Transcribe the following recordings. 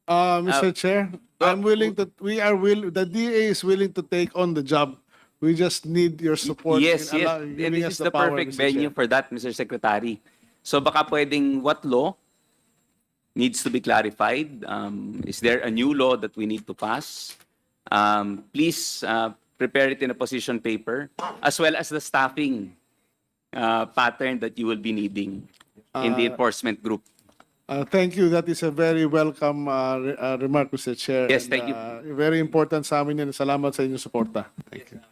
Mr. Chair, the DA is willing to take on the job. We just need your support Yes, in yes. giving This us is the the power, perfect Mr. venue Chair. for that, Mr. Secretary. So baka pwedeng what law needs to be clarified? Is there a new law that we need to pass? Please prepare it in a position paper, as well as the staffing pattern that you will be needing in the enforcement group. Thank you. That is a very welcome remark, Mr. Chair. Yes, And, thank you. Very important sa amin yan. Salamat sa inyong suporta. Thank you.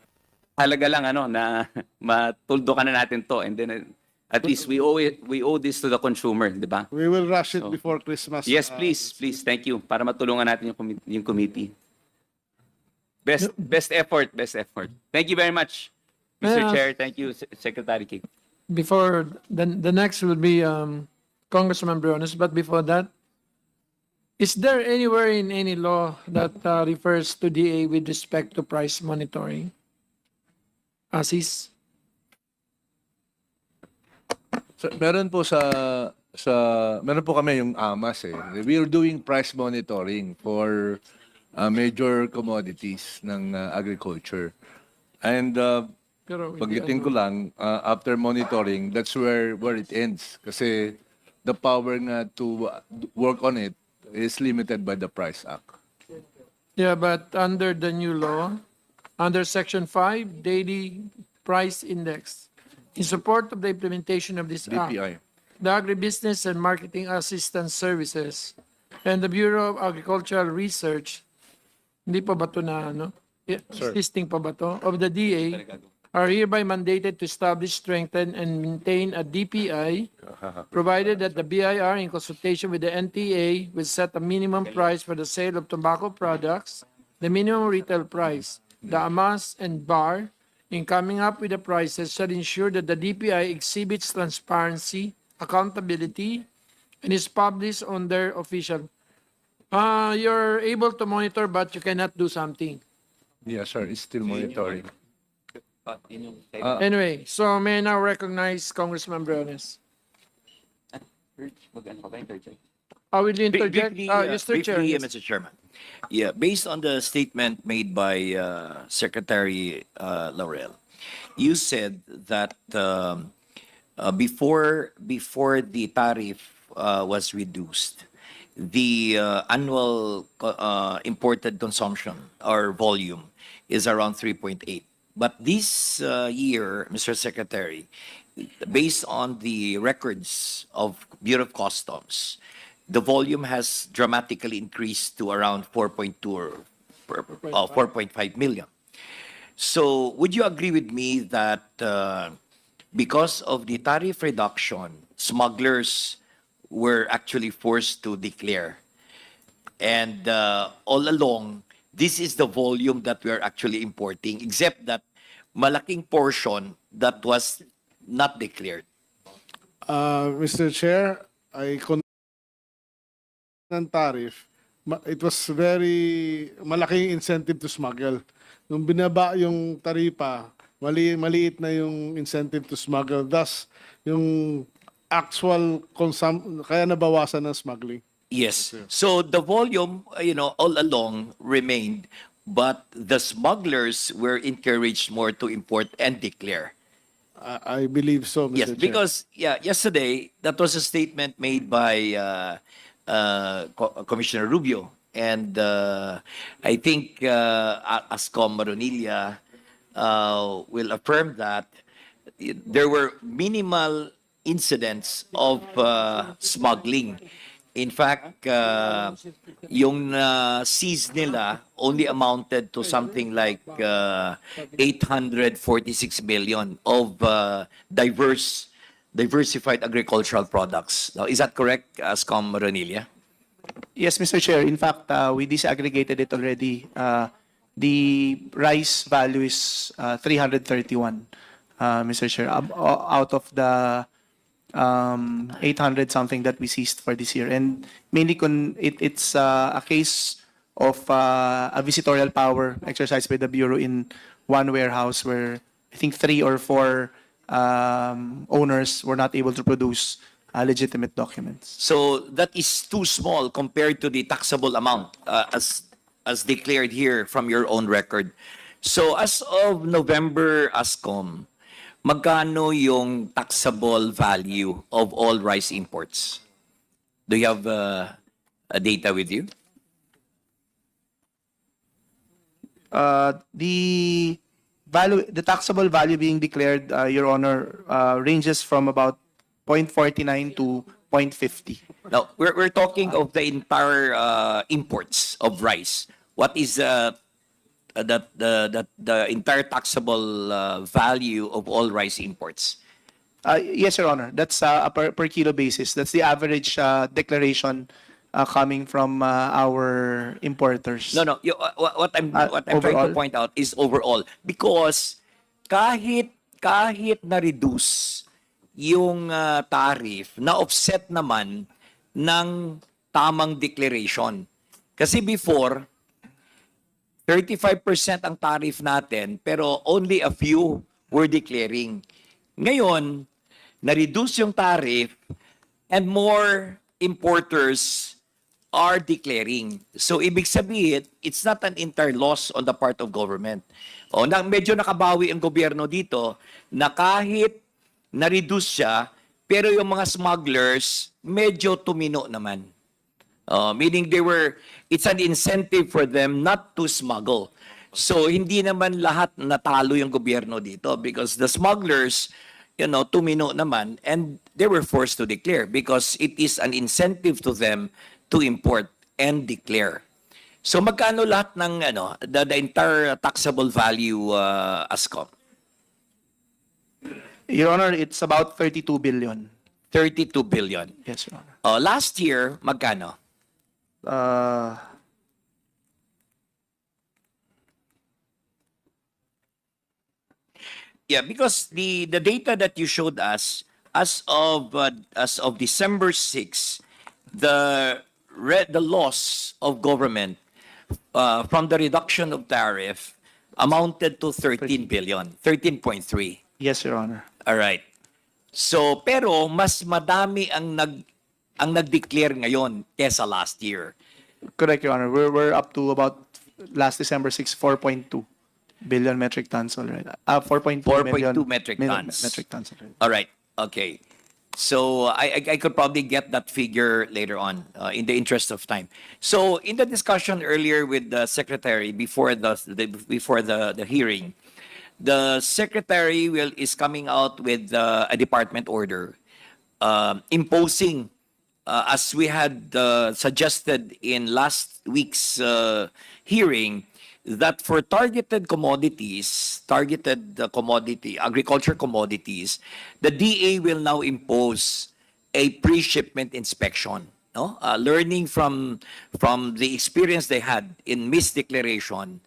Halaga lang ano na matuldukan na natin to, and then at least we owe this to the consumer, di ba? We will rush it before Christmas. Yes, please, please. Thank you. Para matulungan natin yung committee. Best effort, best effort. Thank you very much, Mr. May I Chair. Thank you, Secretary King. Before the next will be Congressman Briones, but before that, is there anywhere in any law that refers to DA with respect to price monitoring? Asis? Meron po meron po kami yung AMAS eh. We are doing price monitoring for major commodities ng agriculture. And Pero pagdating ko lang, after monitoring, that's where it ends. Kasi the power nga to work on it is limited by the Price Act. yeah, but under the new law, under Section 5, Daily Price Index, in support of the implementation of this act, DPI. the Agribusiness and Marketing Assistance Services and the Bureau of Agricultural Research, hindi pa ba ito na, ano? Existing pa ba ito? Of the DA, are hereby mandated to establish, strengthen, and maintain a DPI, provided that the BIR, in consultation with the NTA, will set a minimum price for the sale of tobacco products, the minimum retail price, the AMAS and BAR, in coming up with the prices, shall ensure that the DPI exhibits transparency, accountability, and is published on their official. You're able to monitor, but you cannot do something. Yes, sir. It's still monitoring. Anyway, so may I now recognize Congressman Briones. I will interject. Mr. Chair. Briefly, yes. Mr. Chairman. Yeah, based on the statement made by Secretary Laurel, you said that before the tariff was reduced, the annual imported consumption or volume is around 3.8. But this year, Mr. Secretary, based on the records of Bureau of Customs, the volume has dramatically increased to around 4.2 or 4.5 million. So would you agree with me that because of the tariff reduction, smugglers were actually forced to declare? And all along, this is the volume that we are actually importing, except that malaking portion that was not declared. Mr. Chair, ng tariff, it was very malaking incentive to smuggle. Nung binaba yung taripa, maliit na yung incentive to smuggle. Thus, yung actual kaya nabawasan ng smuggling. Yes. So the volume, all along remained, but the smugglers were encouraged more to import and declare. I believe so, Mr. Yes, Chair. because yesterday that was a statement made by Commissioner Rubio, and I think Ascom Maronilla will affirm that there were minimal incidents of smuggling. In fact, yung seize nila only amounted to something like 846 million of diversified agricultural products. Now, is that correct, Ascom Maronilla? Yes, Mr. Chair. In fact, we disaggregated it already. The rice value is 331, Mr. Chair, out of the 800 something that we seized for this year. And mainly it's a case of a visitorial power exercised by the Bureau in one warehouse where I think 3 or 4 owners were not able to produce legitimate documents. So that is too small compared to the taxable amount as declared here from your own record. So as of November, ASCOM, magkano yung taxable value of all rice imports? Do you have a data with you? The value, the taxable value being declared, Your Honor, ranges from about 0.49 to 0.50. Now, we're talking of the entire imports of rice. What is the entire taxable value of all rice imports? Yes, Your Honor. That's a per kilo basis. That's the average declaration coming from our importers. No, no. What I'm trying to Overall? point out is overall, because kahit na-reduce yung tariff, na-offset naman ng tamang declaration. Kasi before, 35% ang tariff natin, pero only a few were declaring. Ngayon, na-reduce yung tariff and more importers are declaring. So, ibig sabihin, it's not an entire loss on the part of government. O, medyo nakabawi ang gobyerno dito na kahit na-reduce siya, pero yung mga smugglers, medyo tumino naman. Meaning it's an incentive for them not to smuggle. So, hindi naman lahat natalo yung gobyerno dito because the smugglers, tumino naman and they were forced to declare because it is an incentive to them to import and declare. So, magkano lahat ng, the entire taxable value, ASCOM? Your Honor, it's about 32 billion. 32 billion. Yes, Your Honor. Last year, magkano? Yeah, because the data that you showed us as of December 6, the loss of government from the reduction of tariff amounted to 13 billion, 13.3. Yes, Your Honor. All right. So, pero mas madami ang nag-declare ngayon kesa last year. Correct, Your Honor. We're up to about last December 6, 4.2 billion metric tons already. 4.2 million 4.2 metric tons. Metric tons already. All right. Okay. So I could probably get that figure later on in the interest of time. So in the discussion earlier with the secretary before the hearing, the secretary is coming out with a department order imposing, as we had suggested in last week's hearing, that for targeted agriculture commodities, the DA will now impose a pre-shipment inspection. No, learning from the experience they had in misdeclaration.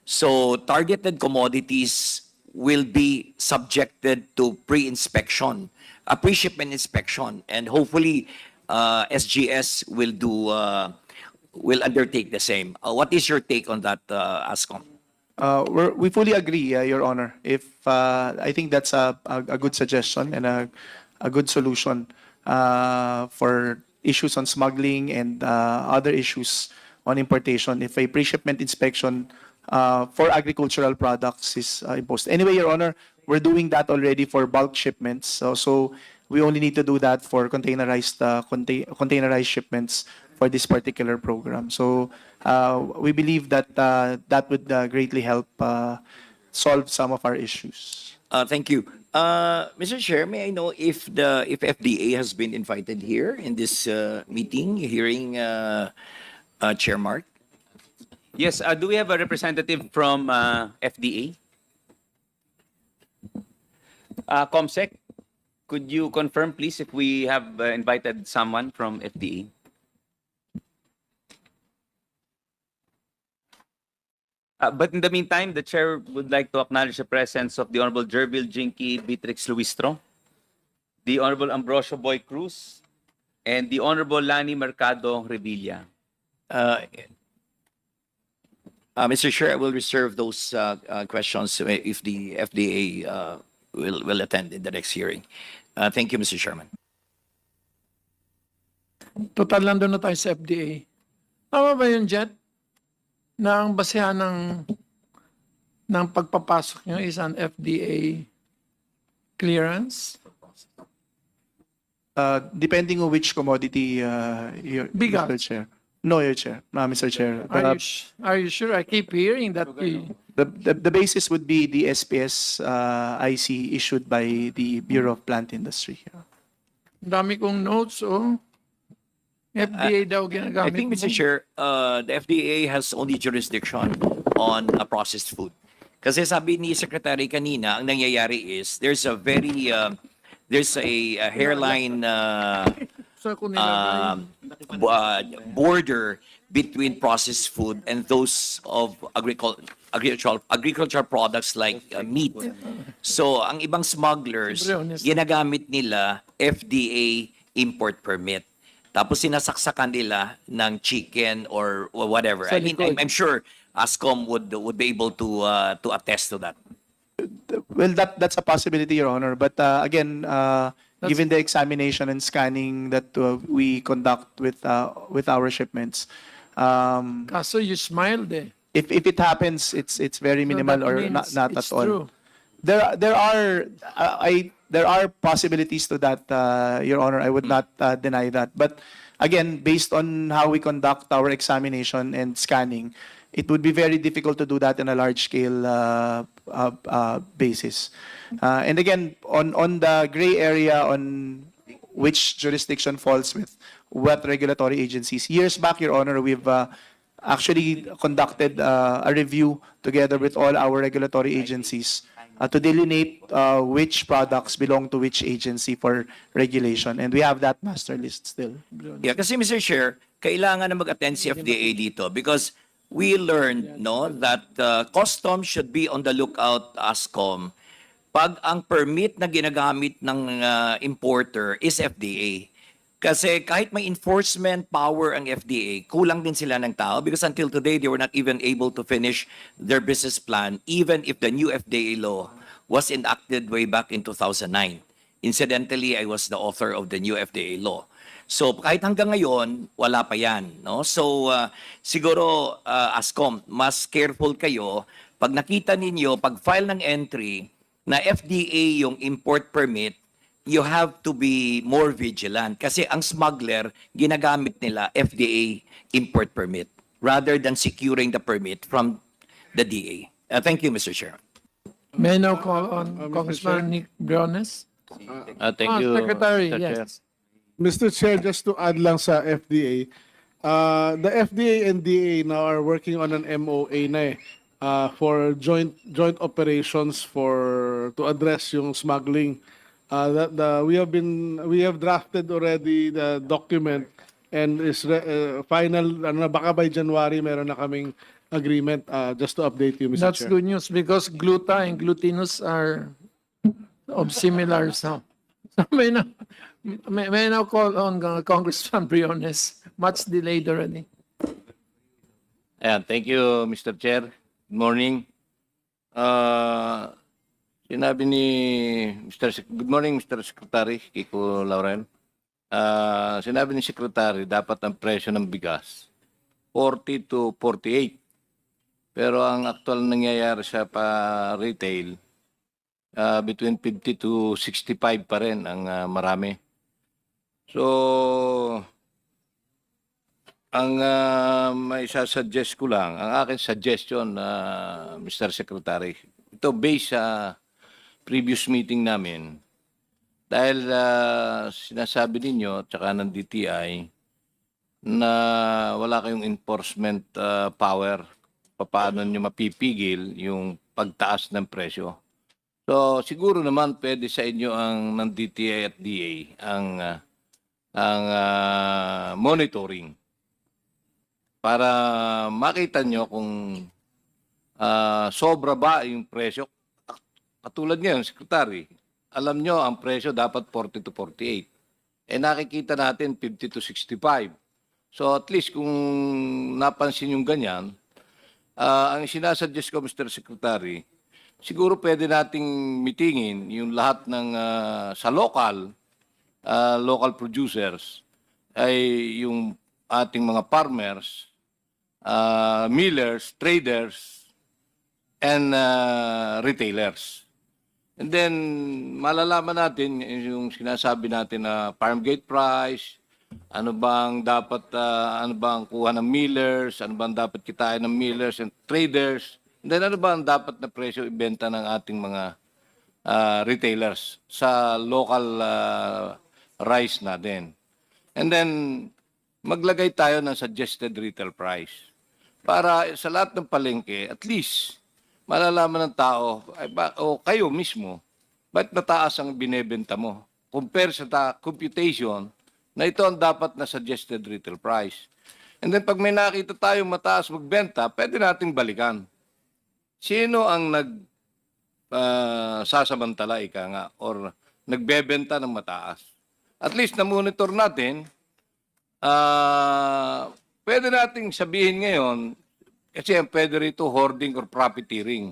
So targeted commodities will be subjected to pre-inspection, a pre-shipment inspection, and hopefully SGS will undertake the same. What is your take on that, ASCOM? We fully agree, Your Honor. I think that's a good suggestion and a good solution for issues on smuggling and other issues on importation. If a pre-shipment inspection for agricultural products is imposed. Anyway, Your Honor, we're doing that already for bulk shipments. So we only need to do that for containerized shipments for this particular program. So we believe that that would greatly help solve some of our issues. Thank you. Mr. Chair, may I know if FDA has been invited here in this hearing, Chair Mark? Yes, do we have a representative from FDA? ComSec, could you confirm, please, if we have invited someone from FDA? But in the meantime, the chair would like to acknowledge the presence of the Honorable Jervil Jinky Beatrix Luistro, the Honorable Ambrosio Boy Cruz, and the Honorable Lani Mercado Revilla. Mr. Chair, I will reserve those questions if the FDA will attend in the next hearing. Thank you, Mr. Chairman. Total nandun na tayo sa FDA. Tama ba yun, Jet? Na ang basehan ng pagpapasok nyo is an FDA clearance? Depending on which commodity, Bigas. Mr. Chair. No, Your Chair, Mr. Chair. Are you sure? I keep hearing that The basis would be the SPS IC issued by the Bureau of Plant Industry. ang dami kong notes, oh. FDA daw I ginagamit think, Mr. mo. Chair, the FDA has only jurisdiction on processed food. Kasi sabi ni Secretary kanina, ang nangyayari is there's a hairline So, kung nilagay, border between processed food and those of agricultural products like meat. So, ang ibang smugglers, ginagamit nila FDA import permit. Tapos sinasaksakan nila ng chicken or whatever. Sa I mean, likod. I'm sure ASCOM would be able to attest to that. Well, that's a possibility, Your Honor. But again, given the examination and scanning that we conduct with our shipments, kaso you smiled eh. if it happens, it's very So minimal that or means not it's at all. true. There are possibilities to that, Your Honor. I would not deny that. But again, based on how we conduct our examination and scanning, it would be very difficult to do that in a large scale basis. And again, on the gray area on which jurisdiction falls with what regulatory agencies. Years back, Your Honor, we've actually conducted a review together with all our regulatory agencies to delineate which products belong to which agency for regulation. And we have that master list still. Yeah, kasi Mr. Chair, kailangan na mag-attend si FDA dito because we learned that customs should be on the lookout, ASCOM, pag ang permit na ginagamit ng importer is FDA. Kasi kahit may enforcement power ang FDA, kulang din sila ng tao because until today, they were not even able to finish their business plan even if the new FDA law was enacted way back in 2009. Incidentally, I was the author of the new FDA law. So kahit hanggang ngayon, wala pa yan. No? So siguro, ASCOM, mas careful kayo pag nakita ninyo, pag file ng entry na FDA yung import permit, you have to be more vigilant kasi ang smuggler, ginagamit nila FDA import permit rather than securing the permit from the DA. Thank you, Mr. Chair. May I now call on Mr. Congressman Chair. Nick Briones? Thank you, Secretary, Mr. Chair. yes. Mr. Chair, just to add lang sa FDA, the FDA and DA now are working on an MOA na for joint operations to address yung smuggling. We have drafted already the document and is final baka by January meron na kaming agreement, just to update you, Mr. That's Chair. good news because gluta and glutinous are of similar sound. So may I now call on Congressman Briones. Much delayed already. Ayan, thank you, Mr. Chair. Good morning. Sinabi ni Good morning, Mr. Secretary Kiko Laurel. Sinabi ni Secretary, dapat ang presyo ng bigas 40 to 48. Pero ang actual nangyayari sa retail, between 50 to 65 pa rin ang marami. So, ang may suggest ko lang, ang aking suggestion, Mr. Secretary, ito based sa previous meeting namin, dahil sinasabi ninyo, tsaka ng DTI, na wala kayong enforcement power, paano nyo mapipigil yung pagtaas ng presyo. So, siguro naman pwede sa inyo ng DTI at DA ang monitoring para makita nyo kung sobra ba yung presyo. Katulad ngayon, Secretary, alam nyo ang presyo dapat 40 to 48. Eh nakikita natin 50 to 65. So at least kung napansin yung ganyan, ang sinasuggest ko, Mr. Secretary, siguro pwede nating mitingin yung lahat ng sa local producers ay yung ating mga farmers, millers, traders, and retailers. And then, malalaman natin yung sinasabi natin na farm gate price, ano bang dapat, ano bang kuha ng millers, ano bang dapat kitain ng millers and traders, and then ano bang dapat na presyo ibenta ng ating mga retailers sa local rice natin. And then, maglagay tayo ng suggested retail price para sa lahat ng palengke, at least, malalaman ng tao, o kayo mismo, ba't mataas ang binebenta mo? Compare sa computation na ito ang dapat na suggested retail price. And then pag may nakita tayong mataas magbenta, pwede nating balikan. Sino ang sasamantala, ika nga, or nagbebenta ng mataas? At least na-monitor natin, pwede nating sabihin ngayon, kasi pwede rito hoarding or profiteering.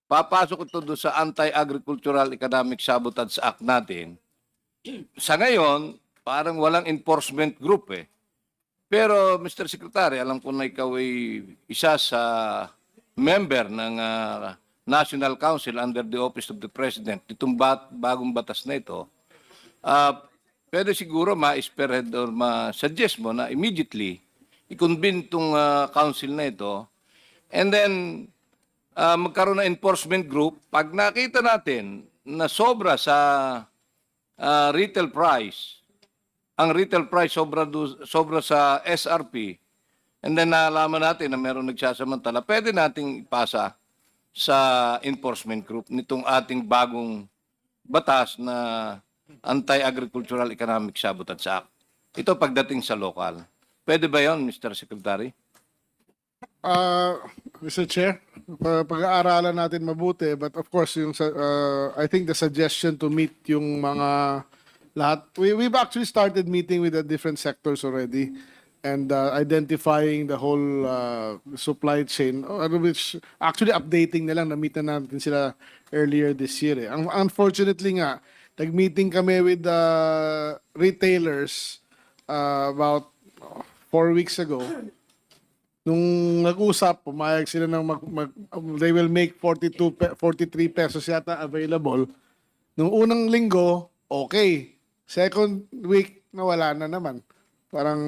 Papasok ito doon sa Anti-Agricultural Economic Sabotage Act natin. Sa ngayon, parang walang enforcement group eh. Pero Mr. Secretary, alam ko na ikaw ay isa sa member ng National Council under the Office of the President. Itong bagong batas na ito, pwede siguro ma-spearhead or ma-suggest mo na immediately i-convene itong council na ito, and then magkaroon ng enforcement group. Pag nakita natin na sobra sa retail price, ang retail price sobra sa SRP, and then nalaman natin na meron nagsasamantala, pwede nating ipasa sa enforcement group nitong ating bagong batas na Anti-Agricultural Economic Sabotage Act. Ito pagdating sa local. Pwede ba yun, Mr. Secretary? Mr. Chair, pag-aaralan natin mabuti, but of course, I think the suggestion to meet yung mga lahat, we've actually started meeting with the different sectors already and identifying the whole supply chain, which actually updating na lang, na-meet na natin sila earlier this year. Unfortunately nga, nag-meeting kami with the retailers about 4 weeks ago. Nung nag-usap, pumayag sila ng they will make 43 pesos yata available. Nung unang linggo, okay. Second week, nawala na naman. Parang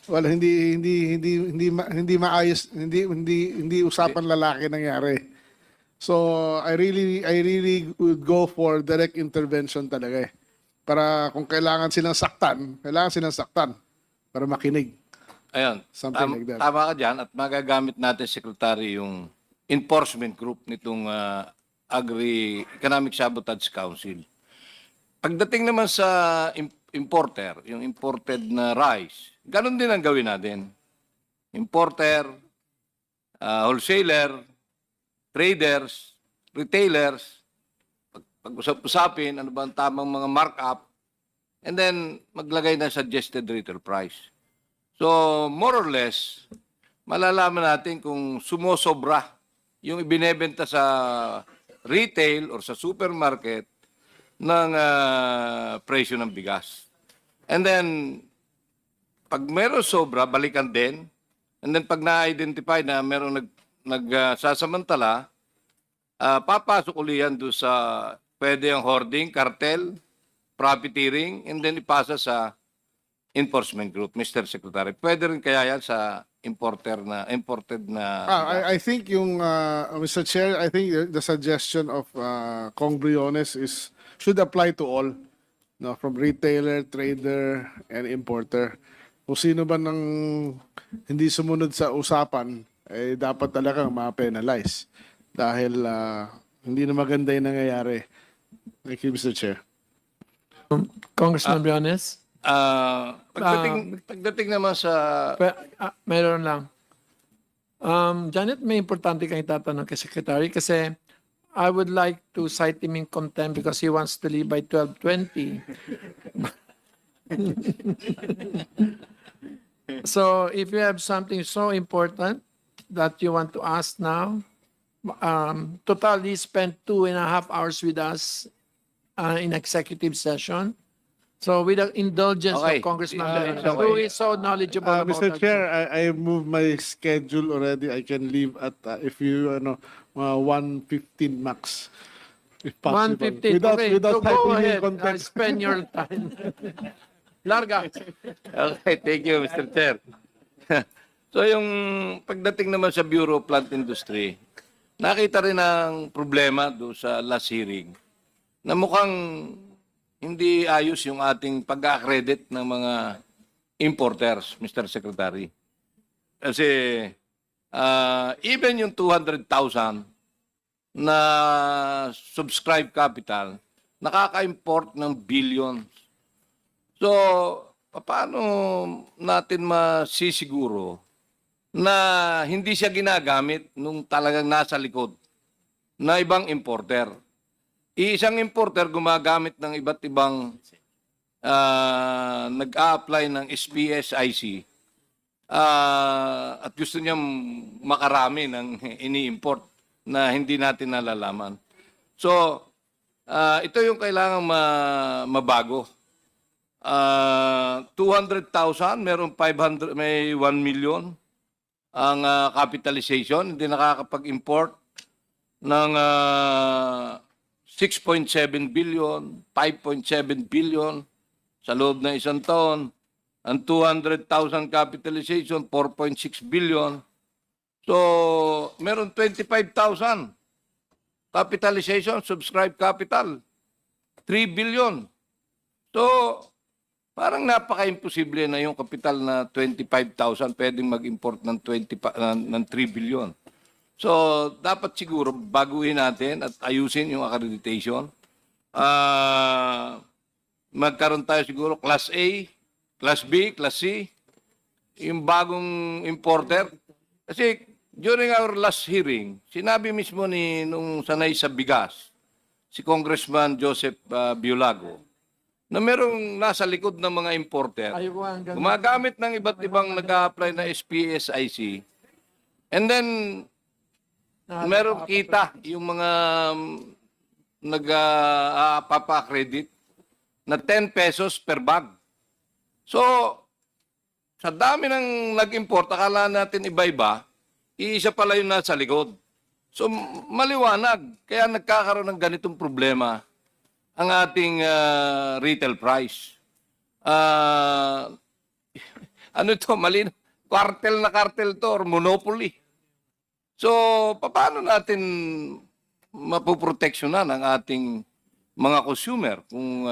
wala, hindi maayos, hindi usapan lalaki nangyari. So I really would go for direct intervention talaga eh. Para kung kailangan silang saktan para makinig. Ayun, Something like that. Tama ka dyan, at magagamit natin, Secretary, yung enforcement group nitong Economic Sabotage Council. Pagdating naman sa importer, yung imported na rice, ganun din ang gawin natin. Importer, wholesaler, traders, retailers, pag-usap-usapin, ano ba ang tamang mga markup, and then maglagay ng suggested retail price. So, more or less, malalaman natin kung sumosobra yung ibinebenta sa retail or sa supermarket ng presyo ng bigas. And then, pag meron sobra, balikan din. And then, pag na-identify na meron nagsasamantala, papasok uli yan doon sa pwede ang hoarding, cartel, profiteering, and then ipasa sa enforcement group, Mr. Secretary. Pwede rin kaya yan sa imported na I think yung Mr. Chair, I think the suggestion of Kong Briones should apply to all, no, from retailer, trader, and importer. Kung sino ba nang hindi sumunod sa usapan, eh dapat talagang ma-penalize dahil hindi na maganda yung nangyayari. Thank you, Mr. Chair. Congressman Briones? Pagdating naman sa Mayroon lang. Janet, may importante kang itatanong kay Secretary kasi I would like to cite him in contempt because he wants to leave by 12:20. So if you have something so important that you want to ask now, totally spent 2.5 hours with us in executive session. So with the indulgence Okay. of Congressman Okay. Bernardo, who is so knowledgeable about Mr. that. Chair, I moved my schedule already. I can leave at if you 1:15 max, if possible. 1:15. Without Okay, without so go typing in ahead. context. Spend your time. Larga. Okay, thank you, Mr. Chair. So yung pagdating naman sa Bureau of Plant Industry, nakita rin ang problema do sa last hearing na mukhang hindi ayos yung ating pag-accredit ng mga importers, Mr. Secretary. Kasi even yung 200,000 na subscribe capital, nakaka-import ng billions. So, paano natin masisiguro na hindi siya ginagamit nung talagang nasa likod na ibang importer? Isang importer gumagamit ng iba't ibang nag-a-apply ng SPSIC at gusto niya makarami ng ini-import na hindi natin nalalaman. So, ito yung kailangan mabago. 200,000, meron 500, may 1 million ang capitalization, hindi nakakapag-import ng 6.7 billion, 5.7 billion sa loob ng isang taon. Ang 200,000 capitalization, 4.6 billion. So, meron 25,000 capitalization, subscribed capital, 3 billion. So, parang napaka-imposible na yung kapital na 25,000 pwedeng mag-import ng 3 billion. So, dapat siguro baguhin natin at ayusin yung accreditation. Magkaroon tayo siguro Class A, Class B, Class C, yung bagong importer. Kasi during our last hearing, sinabi mismo nung sanay sa bigas, si Congressman Joseph Biolago, na merong nasa likod ng mga importer, Ayaw ko hanggang... gumagamit ng iba't ibang nag-a-apply na SPSIC, and then merong kita yung mga nag-papa-credit na 10 pesos per bag. So, sa dami ng nag-import, akala natin iba-iba, iisa pala yung nasa likod. So, maliwanag. Kaya nagkakaroon ng ganitong problema ang ating retail price. Ano ito? Malino? Cartel na cartel to or monopoly. So, paano natin mapoproteksyonan ang ating mga consumer kung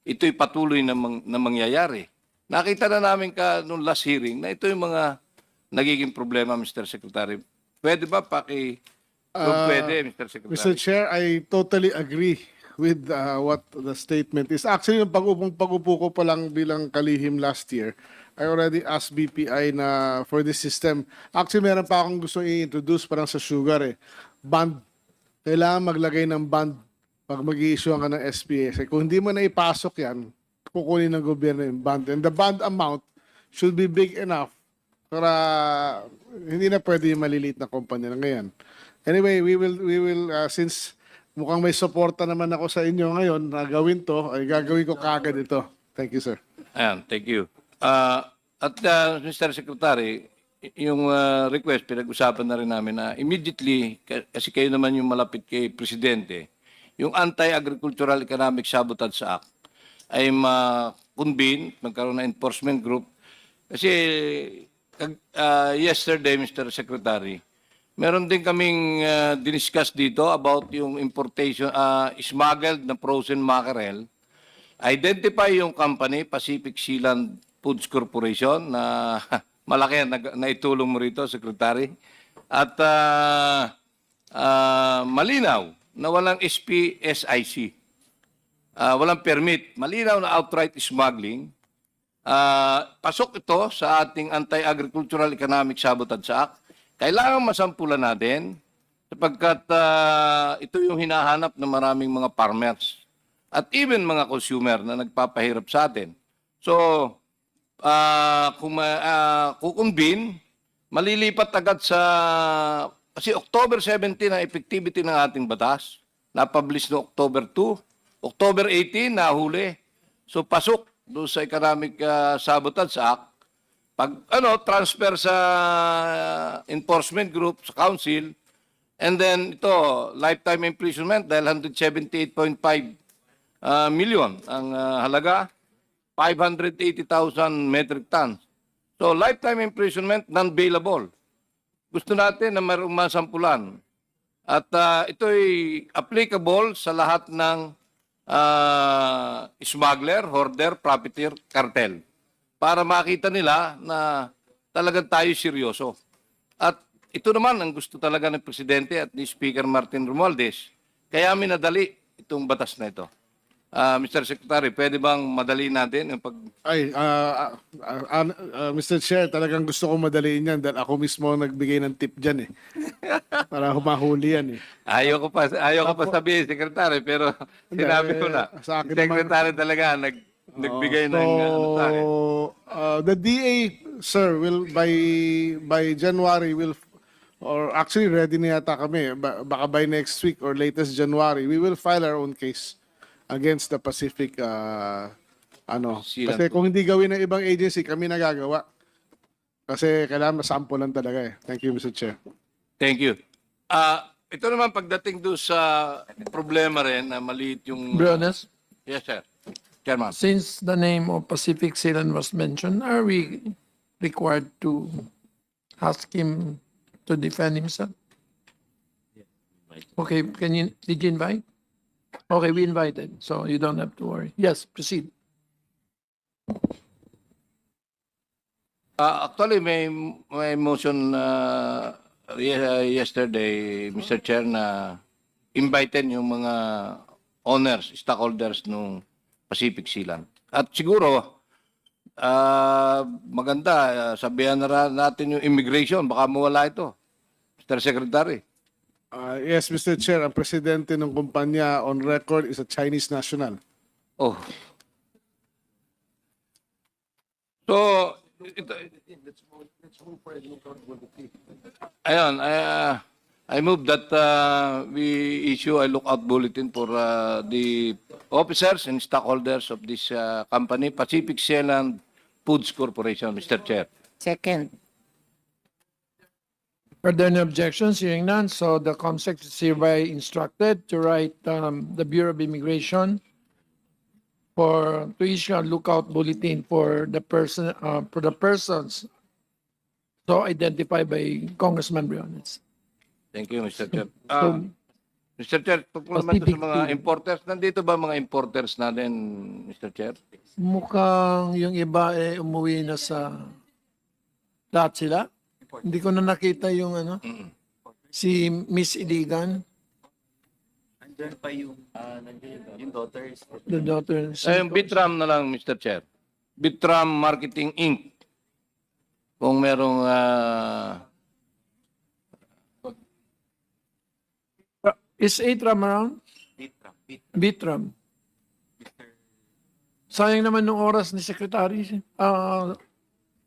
ito'y patuloy na mangyayari? Nakita na namin noong last hearing na ito yung mga nagiging problema, Mr. Secretary. Pwede ba kung pwede, Mr. Secretary? Mr. Chair, I totally agree with what the statement is. Actually, yung pag-upo ko pa lang bilang kalihim last year, I already asked BPI na for this system. Actually, meron pa akong gusto i-introduce parang sa sugar band. Kailangan maglagay ng band pag mag-i-issue ka ng SPS. Kung hindi mo na ipasok yan, kukunin ng gobyerno yung band. And the band amount should be big enough para hindi na pwede yung maliliit na kumpanya na ngayon. Anyway, we will since mukhang may suporta naman ako sa inyo ngayon na gawin to, ay gagawin ko kagad ito. Thank you, sir. Ayan, thank you. Mr. Secretary, yung request, pinag-usapan na rin namin na immediately, kasi kayo naman yung malapit kay Presidente, yung Anti-Agricultural Economic Sabotage Act ay ma-convene, magkaroon ng enforcement group. Kasi yesterday, Mr. Secretary, meron din kaming diniscuss dito about yung importation, smuggled na frozen mackerel. Identify yung company, Pacific Sealand Foods Corporation, na malaki na itulong mo rito, Secretary. At malinaw na walang SPSIC, walang permit, malinaw na outright smuggling. Pasok ito sa ating Anti-Agricultural Economic Sabotage Act. Kailangan masampulan natin sapagkat ito yung hinahanap ng maraming mga farmers at even mga consumer na nagpapahirap sa atin. So, kung kukumbin, malilipat agad sa... Kasi October 17 ang effectivity ng ating batas. Napublish no October 2. October 18, nahuli. So pasok doon sa Economic Sabotage Act. Pag transfer sa enforcement group, sa council, and then ito, lifetime imprisonment dahil 178.5 million ang halaga, 580,000 metric tons. So lifetime imprisonment, non-bailable. Gusto natin na mayroong masampulan. At ito'y applicable sa lahat ng smuggler, hoarder, profiteer, cartel. Para makita nila na talagang tayo seryoso. At ito naman ang gusto talaga ng Presidente at ni Speaker Martin Romualdez. Kaya minadali itong batas na ito. Mr. Secretary, pwede bang madali natin yung pag... Mr. Chair, talagang gusto ko madaliin yan dahil ako mismo ang nagbigay ng tip dyan eh. Para humahuli yan eh. Ayaw ko pa sabihin, Secretary, pero sinabi ko na. Sa akin naman- Secretary talaga nagbigay ng sa akin. The DA, sir, will by January will, or actually ready na yata kami, baka by next week or latest January, we will file our own case against the Pacific Silang- kasi kung hindi gawin ng ibang agency, kami nagagawa. Kasi kailangan masampulan talaga eh. Thank you, Mr. Chair. Thank you. Ito naman pagdating doon sa problema rin na maliit yung... Briones, Yes, sir. Chairman. since the name of Pacific Silan was mentioned, are we required to ask him to defend himself? Okay, did you invite? Okay, we invited, so you don't have to worry. Yes, proceed. Actually, may motion yesterday, Mr. Chair, na invited yung mga owners, stockholders ng Pacific Silan. At siguro, maganda, sabihan na natin yung immigration, baka mawala ito. Mr. Secretary. Yes, Mr. Chair, ang presidente ng kumpanya on record is a Chinese national. Oh. So, ayun, I move that we issue a lookout bulletin for the officers and stockholders of this company, Pacific Silan Foods Corporation, Mr. Chair. Second. Are there any objections? Hearing none, so the COMSEC is hereby instructed to write the Bureau of Immigration to issue a lookout bulletin for the persons so identified by Congressman Briones. Thank you, Mr. Chair. So, Mr. Chair, tungkol naman Pacific sa mga Food. importers, nandito ba mga importers natin, Mr. Chair? mukhang yung iba umuwi na sa lahat sila. Hindi ko na nakita yung si Miss Iligan. The daughter. Yung Bitram na lang, Mr. Chair. Bitram Marketing Inc. Kung merong Is Atram around? Bitram. Sayang naman nung oras ni Secretary.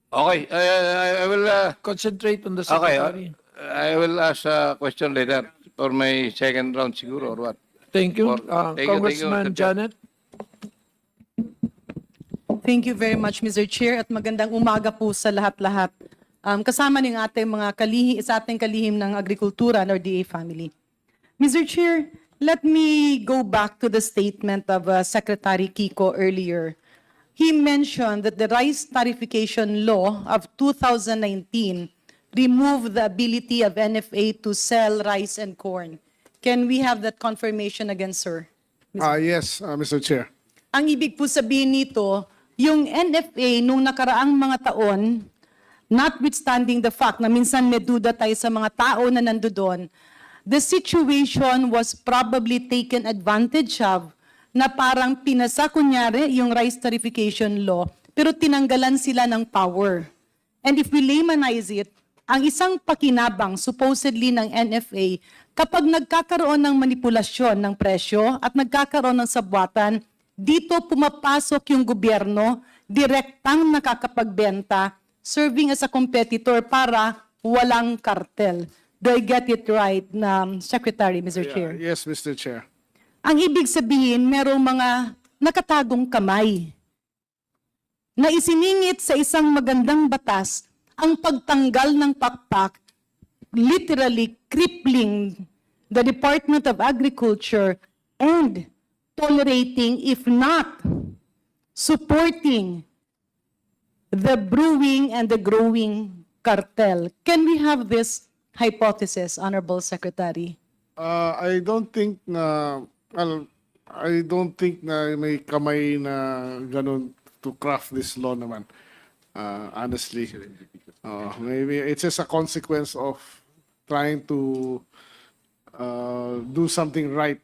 okay, I will Concentrate on the okay, Secretary. I will ask a question later for my second round siguro or what. Thank you. Thank you, Congressman Mr. Chair. Janet. Thank you very much, Mr. Chair, at magandang umaga po sa lahat-lahat. Kasama ng ating mga sa ating kalihim ng agrikultura, or DA family. Mr. Chair, let me go back to the statement of Secretary Kiko earlier. He mentioned that the rice tariffication law of 2019 removed the ability of NFA to sell rice and corn. Can we have that confirmation again, sir? Yes, Mr. Chair. Ang ibig po sabihin nito, yung NFA nung nakaraang mga taon, notwithstanding the fact na minsan may duda tayo sa mga tao na nandoon, the situation was probably taken advantage of na parang pinasa kunyari yung rice tariffication law, pero tinanggalan sila ng power. And if we laymanize it, ang isang pakinabang supposedly ng NFA, kapag nagkakaroon ng manipulasyon ng presyo at nagkakaroon ng sabwatan, dito pumapasok yung gobyerno, direktang nakakapagbenta, serving as a competitor para walang kartel. Do I get it right, Secretary, Mr. Chair? Yes, Mr. Chair. Ang ibig sabihin, merong mga nakatagong kamay na isiningit sa isang magandang batas ang pagtanggal ng pakpak, literally crippling the Department of Agriculture and tolerating, if not supporting, the brewing and the growing cartel. Can we have this hypothesis, Honorable Secretary? I don't think na may kamay na ganun to craft this law naman. Honestly. Maybe it's just a consequence of trying to do something right.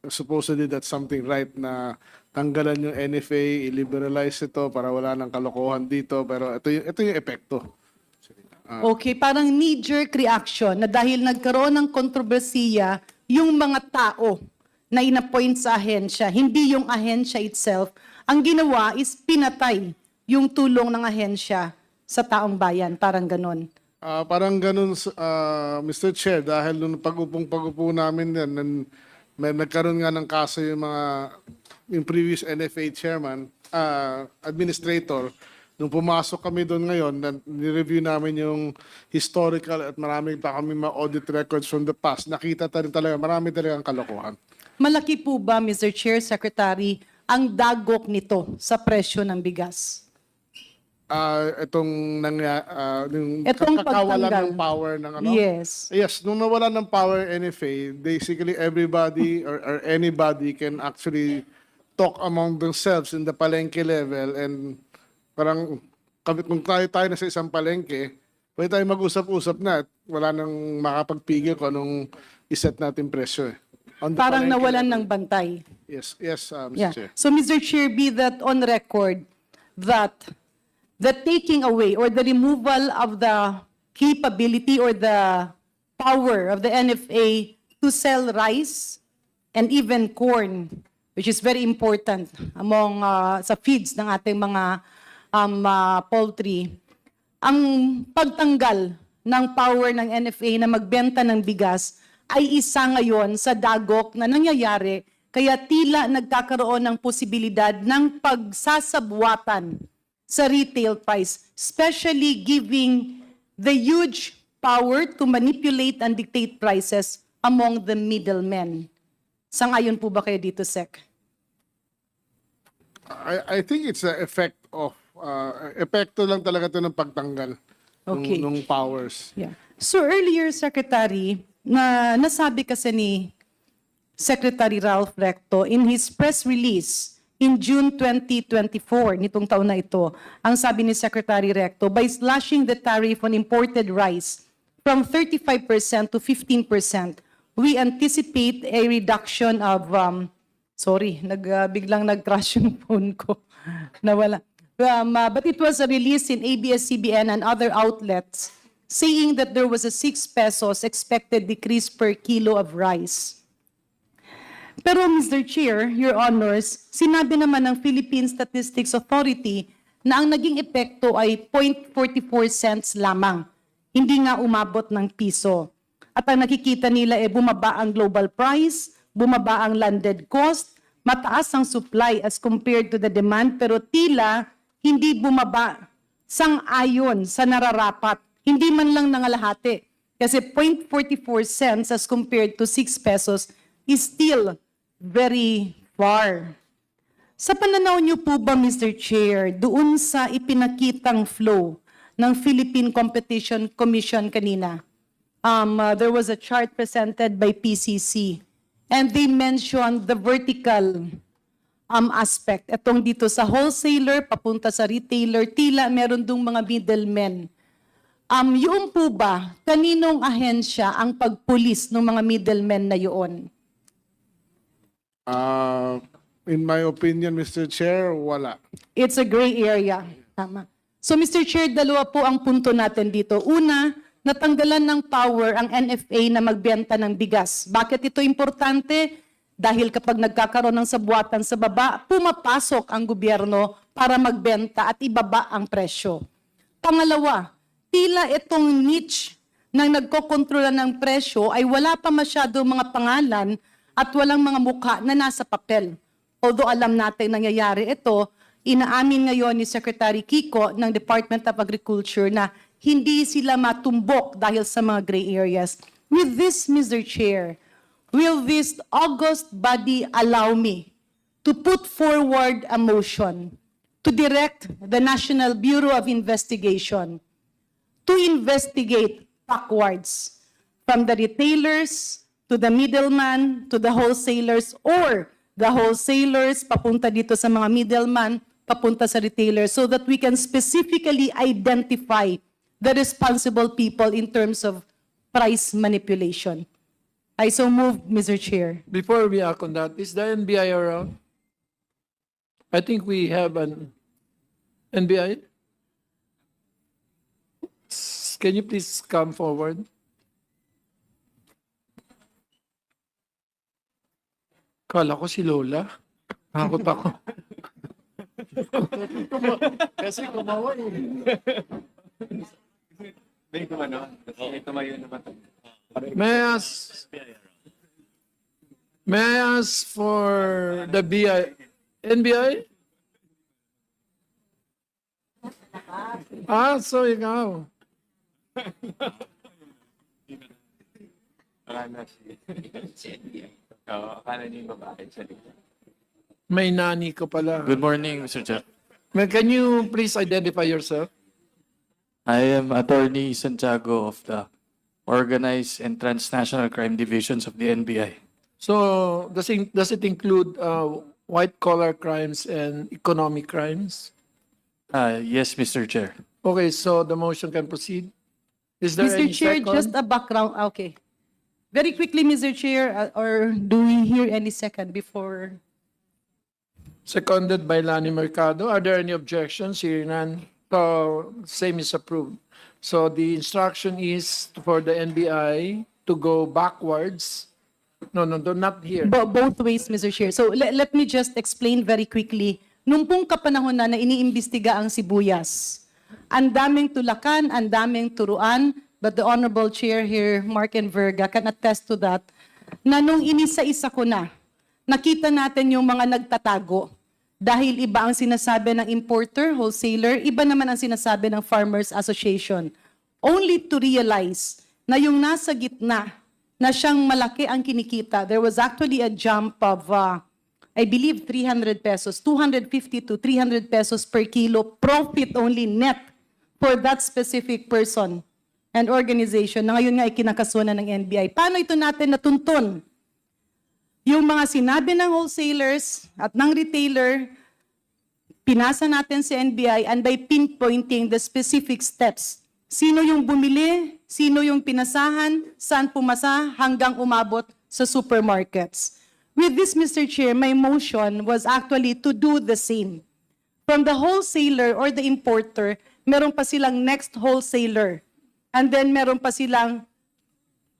Supposedly that's something right na tanggalan yung NFA, i-liberalize ito para wala nang kalokohan dito. Pero ito yung epekto. Okay, parang knee-jerk reaction na dahil nagkaroon ng kontrobersiya yung mga tao na inappoint sa ahensya, hindi yung ahensya itself. Ang ginawa is pinatay yung tulong ng ahensya sa taong bayan. Parang ganon. Parang ganun, Mr. Chair, dahil nung pag-upo namin yan, may nagkaroon nga ng kaso yung previous NFA chairman, administrator. Nung pumasok kami doon ngayon, ni-review namin yung historical at marami pa kami mga audit records from the past. Nakita rin talaga, marami talagang kalokohan. Malaki po ba, Mr. Chair, Secretary, ang dagok nito sa presyo ng bigas? Itong Itong kakawalan pagtanggal. ng power ng ano? Yes. Yes, nung nawalan ng power NFA, basically everybody or anybody can actually talk among themselves in the palengke level, and parang kung tayo na sa isang palengke, pwede tayo mag-usap-usap na at wala nang makapagpigil kung anong iset natin presyo. On the Parang palengke nawalan level. ng bantay. Yes, Mr. Yeah. Chair. So, Mr. Chair, be that on record that the taking away or the removal of the capability or the power of the NFA to sell rice and even corn, which is very important among sa feeds ng ating mga poultry, ang pagtanggal ng power ng NFA na magbenta ng bigas ay isa ngayon sa dagok na nangyayari, kaya tila nagkakaroon ng posibilidad ng pagsasabwatan sa retail price, especially giving the huge power to manipulate and dictate prices among the middlemen. Sang-ayon po ba kayo dito, Sec? I think it's the effect of, epekto lang talaga ito ng pagtanggal Okay. nung powers. Yeah. So earlier, Secretary, na nasabi kasi ni Secretary Ralph Recto in his press release in June 2024, nitong taon na ito, ang sabi ni Secretary Recto, by slashing the tariff on imported rice from 35% to 15%, we anticipate a reduction of, biglang nag-crash yung phone ko. Nawala. But it was a release in ABS-CBN and other outlets saying that there was a 6 pesos expected decrease per kilo of rice. Pero Mr. Chair, Your Honors, sinabi naman ng Philippine Statistics Authority na ang naging epekto ay 0.44 cents lamang. Hindi nga umabot ng piso. At ang nakikita nila ay bumaba ang global price, bumaba ang landed cost, mataas ang supply as compared to the demand, pero tila hindi bumaba sang-ayon sa nararapat. Hindi man lang nangalahati. Kasi 0.44 cents as compared to 6 pesos is still very far. Sa pananaw niyo po ba, Mr. Chair, doon sa ipinakitang flow ng Philippine Competition Commission kanina, there was a chart presented by PCC and they mentioned the vertical aspect. Itong dito sa wholesaler, papunta sa retailer, tila meron dong mga middlemen. Yun po ba, kaninong ahensya ang pagpulis ng mga middlemen na yun? In my opinion, Mr. Chair, wala. It's a gray area. Tama. So Mr. Chair, dalawa po ang punto natin dito. Una, natanggalan ng power ang NFA na magbenta ng bigas. Bakit ito importante? Dahil kapag nagkakaroon ng sabwatan sa baba, pumapasok ang gobyerno para magbenta at ibaba ang presyo. Pangalawa, tila itong niche ng nagkokontrola ng presyo ay wala pa masyado mga pangalan at walang mga mukha na nasa papel. although alam natin nangyayari ito, inaamin ngayon ni Secretary Kiko ng Department of Agriculture na hindi sila matumbok dahil sa mga gray areas. With this, Mr. Chair, will this august body allow me to put forward a motion to direct the National Bureau of Investigation to investigate backwards from the retailers to the middleman to the wholesalers, or the wholesalers papunta dito sa mga middleman, papunta sa retailers, so that we can specifically identify the responsible people in terms of price manipulation. I so move, Mr. Chair. Before we act on that, is the NBI around? I think we have an NBI. Can you please come forward? Kala ko si Lola. Takot ako. Kasi kumawa eh. May I ask for the NBI? So ikaw. May nani ko pala. Good morning, Mr. Chair. Can you please identify yourself? I am Attorney Santiago of the Organized and Transnational Crime Divisions of the NBI. So does it include white-collar crimes and economic crimes? Yes, Mr. Chair. Okay, so the motion can proceed. Is there Mr. any Chair, second? just a background. Okay. Very quickly, Mr. Chair, or do we hear any second before? Seconded by Lani Mercado. Are there any objections? Hearing none. So same is approved. So the instruction is for the NBI to go backwards. No, not here. Both ways, Mr. Chair. So let me just explain very quickly. Nung pong kapanahon na iniimbestiga ang sibuyas, ang daming tulakan, ang daming turuan, but the Honorable Chair here, Mark and Verga, can attest to that, na nung inisa-isa ko na, nakita natin yung mga nagtatago. Dahil iba ang sinasabi ng importer, wholesaler, iba naman ang sinasabi ng Farmers Association. Only to realize na yung nasa gitna, na siyang malaki ang kinikita. There was actually a jump of, I believe, 300 pesos, 250 to 300 pesos per kilo, profit only net for that specific person and organization na ngayon nga ay kinakasuhan ng NBI. Paano ito natin natuntun? Yung mga sinabi ng wholesalers at ng retailer, pinasa natin sa NBI and by pinpointing the specific steps. Sino yung bumili, sino yung pinasahan, saan pumasa hanggang umabot sa supermarkets. With this, Mr. Chair, my motion was actually to do the same. From the wholesaler or the importer, meron pa silang next wholesaler. And then meron pa silang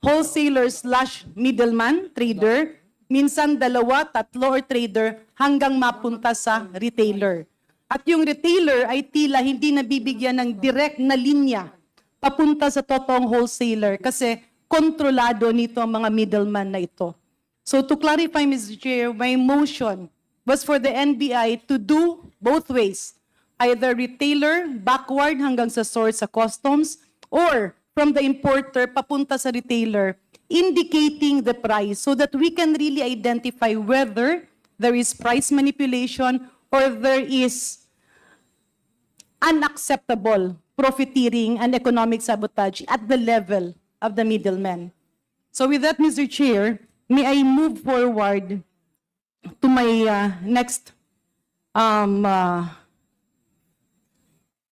wholesaler/middleman, trader. Minsan dalawa, tatlo or trader hanggang mapunta sa retailer. At yung retailer ay tila hindi nabibigyan ng direct na linya papunta sa totoong wholesaler kasi kontrolado nito ang mga middleman na ito. So to clarify, Mr. Chair, my motion was for the NBI to do both ways. Either retailer, backward hanggang sa source sa customs, or from the importer papunta sa retailer, indicating the price so that we can really identify whether there is price manipulation or there is unacceptable profiteering and economic sabotage at the level of the middlemen. So with that, Mr. Chair, may I move forward to my next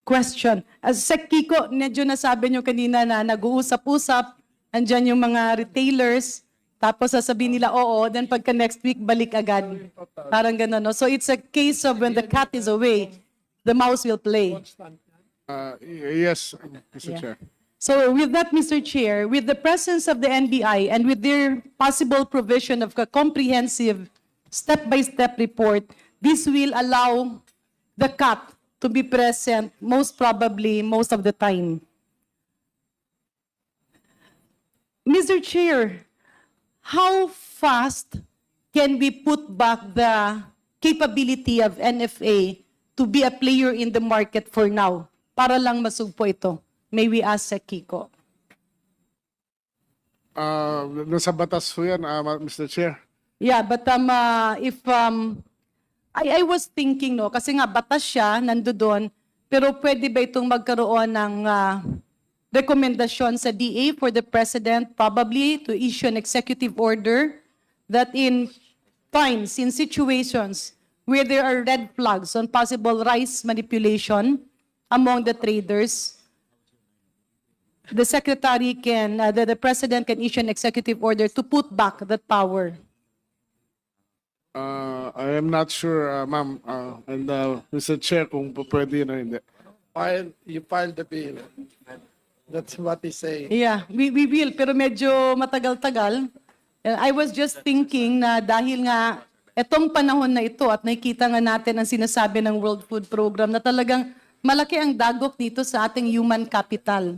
question. As Sec Kiko, medyo nasabi nyo kanina na nag-uusap-usap, andyan yung mga retailers, tapos sasabihin nila, oo, then pagka next week, balik agad. Parang gano'n, no? So it's a case of when the cat is away, the mouse will play. Yes, Mr. Chair. So with that, Mr. Chair, with the presence of the NBI and with their possible provision of a comprehensive step-by-step report, this will allow the cat to be present most probably most of the time. Mr. Chair, how fast can we put back the capability of NFA to be a player in the market for now para lang masugpo ito? May we ask Kiko? Nasa batas po yan, Mr. Chair. Yeah, but if I was thinking no kasi nga batas siya nandoon pero pwede ba itong magkaroon ng rekomendasyon sa DA for the president probably to issue an executive order that in times, in situations where there are red flags on possible rice manipulation among the traders, the secretary can, the president can issue an executive order to put back that power. I am not sure, ma'am, and Mr. Chair, kung pwede yun o hindi. You filed the bill. That's what he say. Yeah, we will, pero medyo matagal-tagal. I was just thinking na dahil nga etong panahon na ito at nakikita nga natin ang sinasabi ng World Food Program na talagang malaki ang dagok dito sa ating human capital.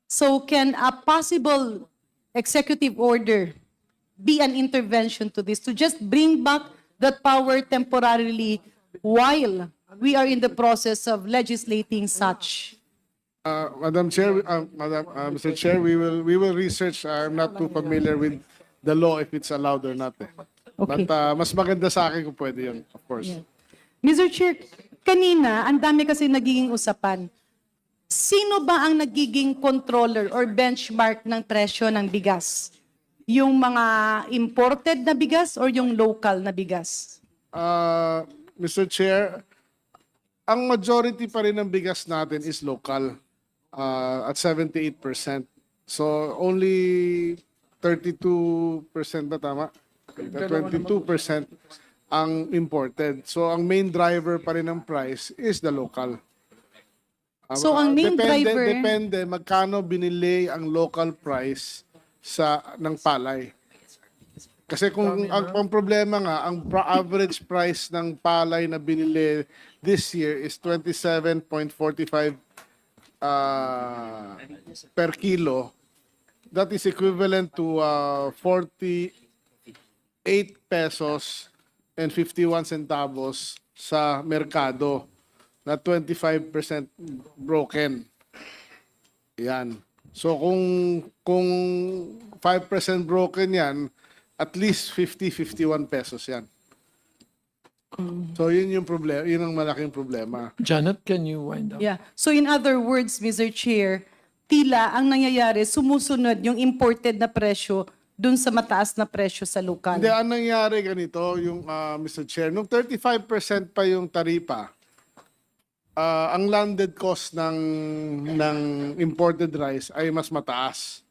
So can a possible executive order be an intervention to this, to just bring back that power temporarily while we are in the process of legislating such? Madam Chair, Mr. Chair, we will research. I'm not too familiar with the law if it's allowed or not. Okay. But mas maganda sa akin kung pwede yun, of course. Yeah. Mr. Chair, kanina, ang dami kasi nagiging usapan. Sino ba ang nagiging controller or benchmark ng presyo ng bigas? Yung mga imported na bigas or yung local na bigas? Mr. Chair, ang majority pa rin ng bigas natin is local at 78%. So only 32% ba tama? 22% ang imported. So ang main driver pa rin ng price is the local. So ang main driver... Depende magkano binili ang local price ng palay. Kasi kung ang problema nga, ang average price ng palay na binili this year is 27.45 per kilo. That is equivalent to 48 pesos and 51 centavos sa merkado na 25% broken. Yan. So kung 5% broken yan, at least 51 pesos yan. So yun yung problema, yun ang malaking problema. Janet, can you wind up? Yeah. So in other words, Mr. Chair, tila ang nangyayari, sumusunod yung imported na presyo dun sa mataas na presyo sa lokal. Hindi, ang nangyari ganito, yung Mr. Chair, nung 35% pa yung taripa, ang landed cost ng imported rice ay mas mataas.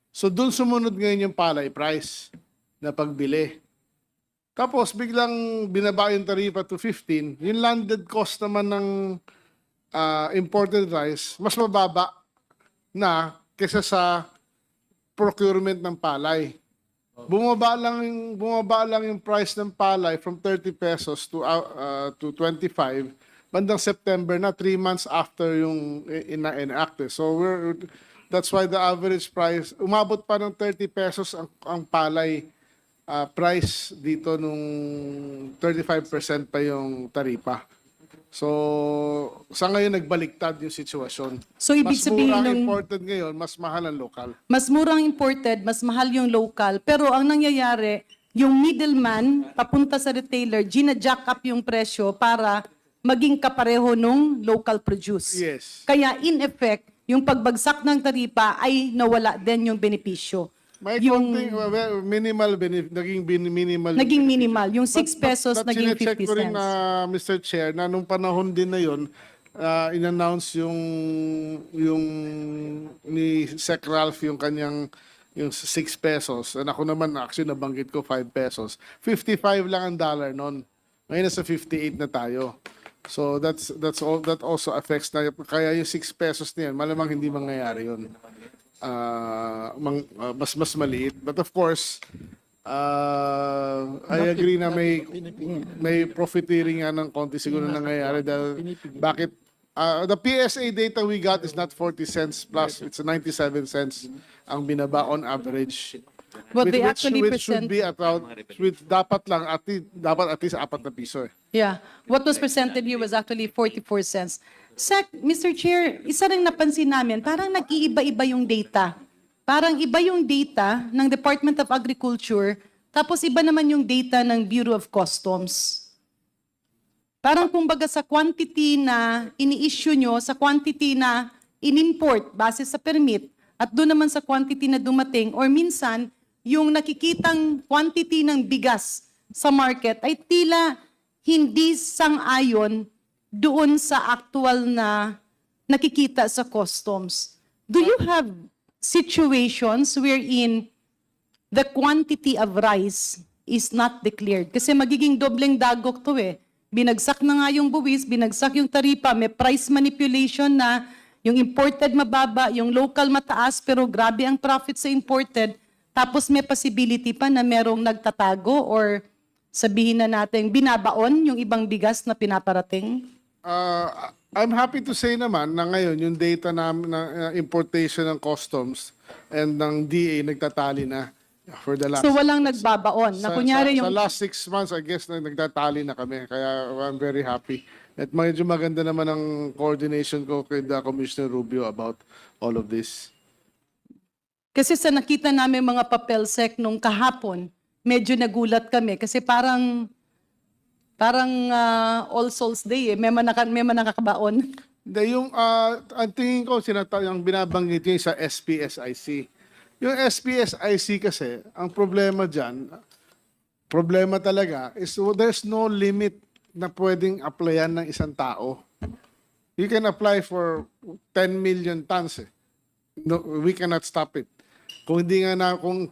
So dun sumunod ngayon yung palay price na pagbili. Tapos biglang binaba yung taripa to 15, yung landed cost naman ng imported rice mas mababa na kaysa sa procurement ng palay. Bumaba lang yung price ng palay from 30 pesos to 25 bandang September na, 3 months after yung enacted. So that's why the average price umabot pa ng 30 pesos ang palay price dito nung 35% pa yung taripa. So sa ngayon nagbaliktad yung sitwasyon. So ibig sabihin mas mura ang nung- imported ngayon, mas mahal ang local. Mas murang imported, mas mahal yung local. Pero ang nangyayari, yung middleman, papunta sa retailer, gina-jack up yung presyo para maging kapareho nung local produce. Yes. Kaya in effect, yung pagbagsak ng taripa ay nawala din yung benepisyo. May Yung- konting minimal minimal. Naging minimal. Yung 6 But pesos naging sinecheck 50 ko rin cents. Mr. Chair na nung panahon din na yun, in-announce yung ni Sec Ralph yung kanyang yung 6 pesos. And ako naman actually nabanggit ko 5 pesos. 55 lang ang dollar noon. Ngayon nasa 58 na tayo. So that also affects na kaya yung 6 pesos na yan, malamang hindi mangyayari yun. Mas maliit. But of course, I agree na may profiteering nga ng konti siguro nangyayari dahil bakit the PSA data we got is not 40 cents plus, it's 97 cents ang binaba on average. What they actually which should present, be dapat at least 4 na piso eh. yeah, what was presented here was actually 44 cents. Sec, Mr. Chair, isa rin napansin namin, parang nag-iiba-iba yung data. Parang iba yung data ng Department of Agriculture, tapos iba naman yung data ng Bureau of Customs. Parang kumbaga sa quantity na ini-issue nyo, sa quantity na in-import base sa permit, at doon naman sa quantity na dumating, or minsan, yung nakikitang quantity ng bigas sa market ay tila hindi sang-ayon doon sa actual na nakikita sa customs. Do you have situations wherein the quantity of rice is not declared? Kasi magiging dobleng dagok to eh. Binagsak na nga yung buwis, binagsak yung taripa, may price manipulation na, yung imported mababa, yung local mataas, pero grabe ang profit sa imported. Tapos may possibility pa na merong nagtatago or sabihin na natin binabaon yung ibang bigas na pinaparating. I'm happy to say naman na ngayon yung data namin na importation ng customs and ng DA nagtatali na for the last. So walang nagbabaon. Na kunyari sa yung last 6 months, I guess, nagtatali na kami. Kaya I'm very happy. At medyo maganda naman ang coordination ko kay Commissioner Rubio about all of this. Kasi sa nakita namin mga papel sec nung kahapon, medyo nagulat kami kasi parang All Souls Day eh. May nakakabaon. Hindi, yung ang tingin ko yung binabanggit niyo sa SPSIC. Yung SPSIC kasi, ang problema diyan, problema talaga is there's no limit na pwedeng applyan ng isang tao. You can apply for 10 million tons eh. No, we cannot stop it. Kung hindi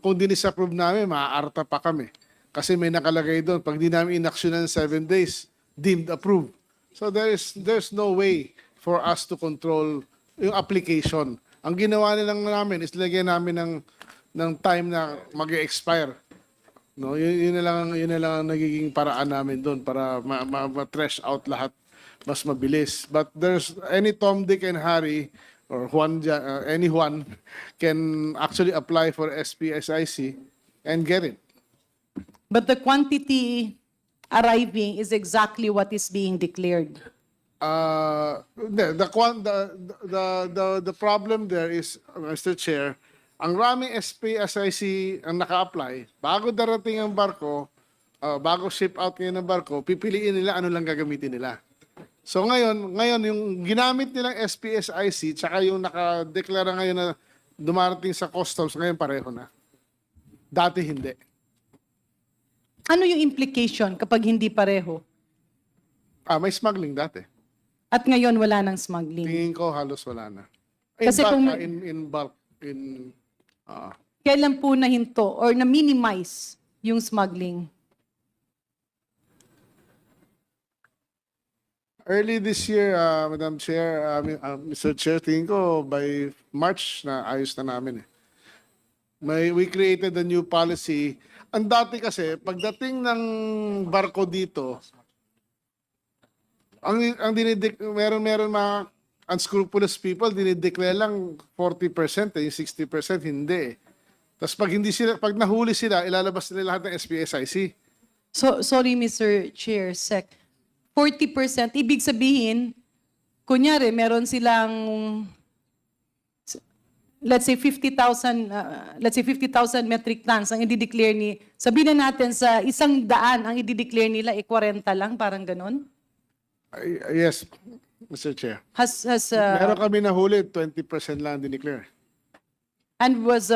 kung dinisapprove namin, maaarta pa kami. Kasi may nakalagay doon, pag di namin inaksyonan 7 days, deemed approved. So there's no way for us to control yung application. Ang ginawa nilang namin is lagyan namin ng time na mag-expire. No, yun na lang ang nagiging paraan namin doon para ma-trash out lahat mas mabilis. But there's any Tom, Dick, and Harry or any Juan can actually apply for SPSIC and get it. But the quantity arriving is exactly what is being declared. The problem there is, Mr. Chair, ang raming SPSIC ang naka-apply, bago darating ang barko, bago ship out ngayon ng barko, pipiliin nila ano lang gagamitin nila. So ngayon yung ginamit nilang SPSIC tsaka yung nakadeklara ngayon na dumarating sa customs, ngayon pareho na. Dati hindi. Ano yung implication kapag hindi pareho? May smuggling dati. At ngayon wala nang smuggling. Tingin ko halos wala na. Kasi In bulk. Kailan po nahinto or na-minimize yung smuggling? Early this year, Madam Chair, Mr. Chair, tingin ko by March na ayos na namin eh. We created a new policy. Ang dati kasi, pagdating ng barko dito, meron mga unscrupulous people, dinideclare lang 40%, yung 60% hindi eh. Tapos pag nahuli sila, ilalabas nila lahat ng SPSIC. So, sorry Mr. Chair, Sec. 40%, ibig sabihin, kunyari, meron silang, let's say 50,000 metric tons ang i-declare sabihin na natin sa 100 ang i-declare nila 40 lang, parang ganun? Yes, Mr. Chair. Meron Meron kami nahuli, 20% lang dineclare. And was,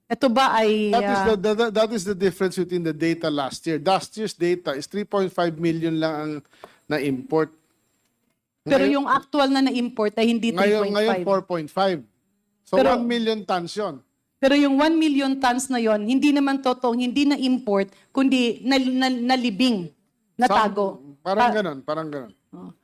ito ba ay... That is the difference between the data last year. Last year's data is 3.5 million lang ang na-import. pero yung actual na na-import ay hindi 3.5. Ngayon 4.5. So Pero- 1 million tons yon. Pero yung 1 million tons na yon, hindi naman totoong hindi na-import, kundi nalibing, natago. Parang ganon.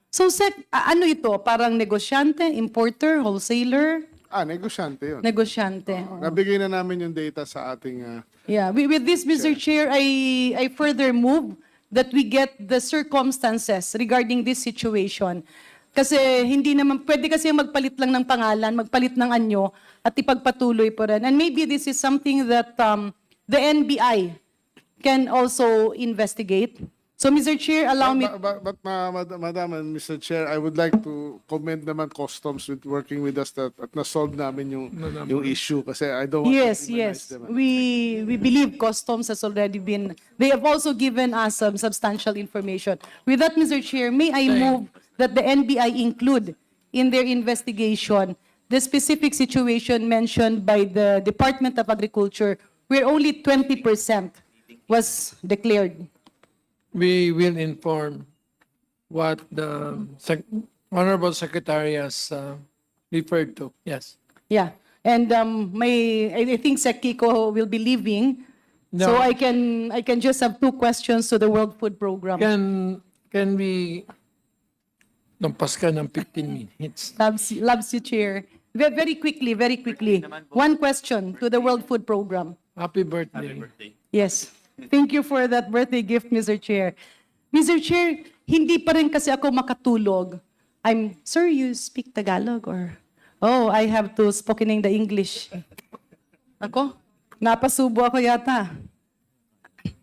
So, Sec, ano ito? Parang negosyante, importer, wholesaler, Negosyante yun. negosyante. Nabigay na namin yung data sa ating... Yeah, with this, Mr. Chair, I further move that we get the circumstances regarding this situation. Kasi hindi naman, pwede kasi magpalit lang ng pangalan, magpalit ng anyo, at ipagpatuloy po rin. And maybe this is something that the NBI can also investigate. So, Mr. Chair, allow me... Madam and Mr. Chair, I would like to commend naman Customs with working with us at na-solve namin yung issue kasi I don't want Yes, to demonize yes. them. We believe Customs has already been, they have also given us some substantial information. With that, Mr. Chair, may I move that the NBI include in their investigation the specific situation mentioned by the Department of Agriculture where only 20% was declared. We will inform what the Honorable Secretary has referred to. Yes. Yeah. And I think Sec Kiko will be leaving. So No. I can just have 2 questions to the World Food Program. Can we lampas ka ng 15 minutes? Loves you, Chair. Very quickly, very quickly. 1 question to the World Food Program. Happy birthday. Yes. Thank you for that birthday gift, Mr. Chair. Mr. Chair, hindi pa rin kasi ako makatulog. Sir, you speak Tagalog or? Oh, I have to spoken in the English. Ako? Napasubo ako yata.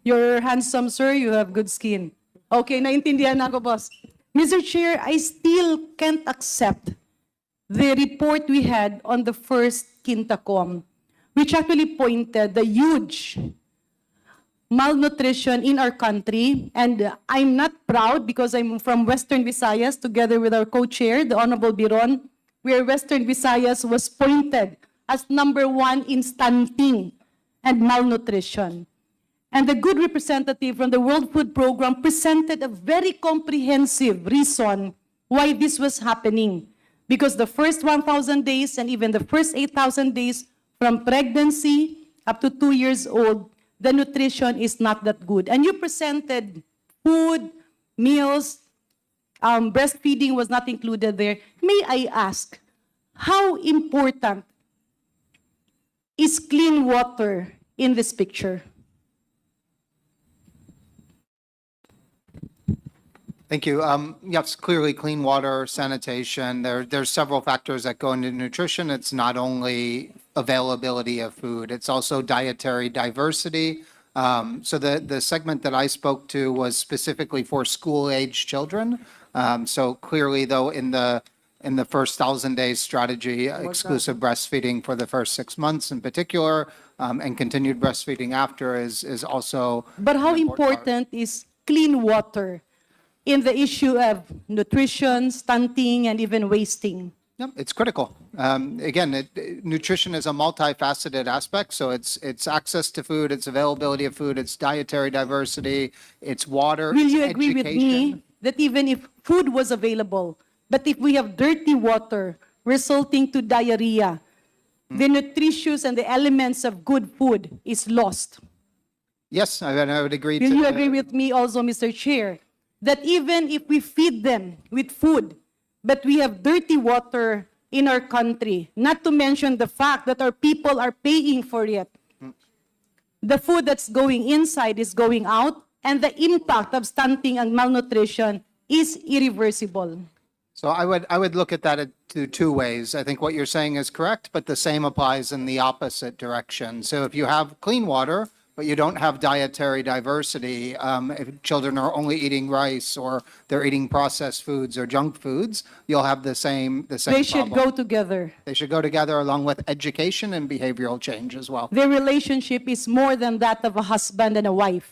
You're handsome, sir. You have good skin. Okay, naintindihan ako, boss. Mr. Chair, I still can't accept the report we had on the first Quintacom, which actually pointed the huge malnutrition in our country. And I'm not proud because I'm from Western Visayas together with our co-chair, the Honorable Biron, where Western Visayas was pointed as #1 in stunting and malnutrition. And the good representative from the World Food Program presented a very comprehensive reason why this was happening. Because the first 1,000 days and even the first 8,000 days from pregnancy up to 2 years old, the nutrition is not that good. And you presented food, meals, breastfeeding was not included there. May I ask, how important is clean water in this picture? Thank you. Yes, clearly clean water, sanitation, there's several factors that go into nutrition. It's not only availability of food, it's also dietary diversity. So the segment that I spoke to was specifically for school-age children. So clearly, though, in the first 1,000 days strategy, exclusive breastfeeding for the first 6 months in particular, and continued breastfeeding after is also. But how an part. important is clean water in the issue of nutrition, stunting, and even wasting? Yep, it's critical. Again, nutrition is a multifaceted aspect, so it's access to food, it's availability of food, it's dietary diversity, it's water, Will it's you agree with education. me that even if food was available, but if we have dirty water resulting to diarrhea, the nutritious and the elements of good food is lost? Yes, I would agree. Will to you the- agree with me also, Mr. Chair, that even if we feed them with food, but we have dirty water in our country, not to mention the fact that our people are paying for it, the food that's going inside is going out, and the impact of stunting and malnutrition is irreversible? So I would look at that to 2 ways. I think what you're saying is correct, but the same applies in the opposite direction. So if you have clean water, but you don't have dietary diversity, if children are only eating rice or they're eating processed foods or junk foods, you'll have the same They should problem. go together. They should go together along with education and behavioral change as well. Their relationship is more than that of a husband and a wife.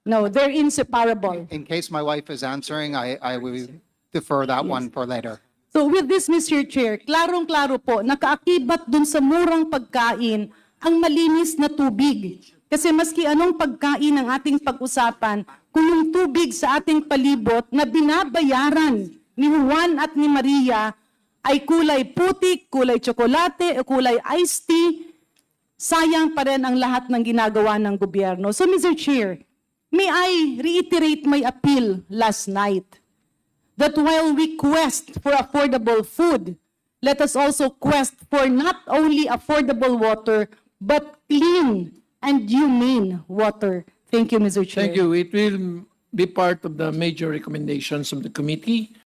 No, they're inseparable. In case my wife is answering, I will defer that one for later. So with this, Mr. Chair, klarong-klaro po, nakaakibat dun sa murang pagkain ang malinis na tubig. Kasi maski anong pagkain ang ating pag-usapan, kung yung tubig sa ating palibot na binabayaran ni Juan at ni Maria ay kulay putik, kulay tsokolate, o kulay iced tea, sayang pa rin ang lahat ng ginagawa ng gobyerno. So Mr. Chair, may I reiterate my appeal last night that while we quest for affordable food, let us also quest for not only affordable water, but clean and humane water. Thank you, Mr. Chair. Thank you. It will be part of the major recommendations of the committee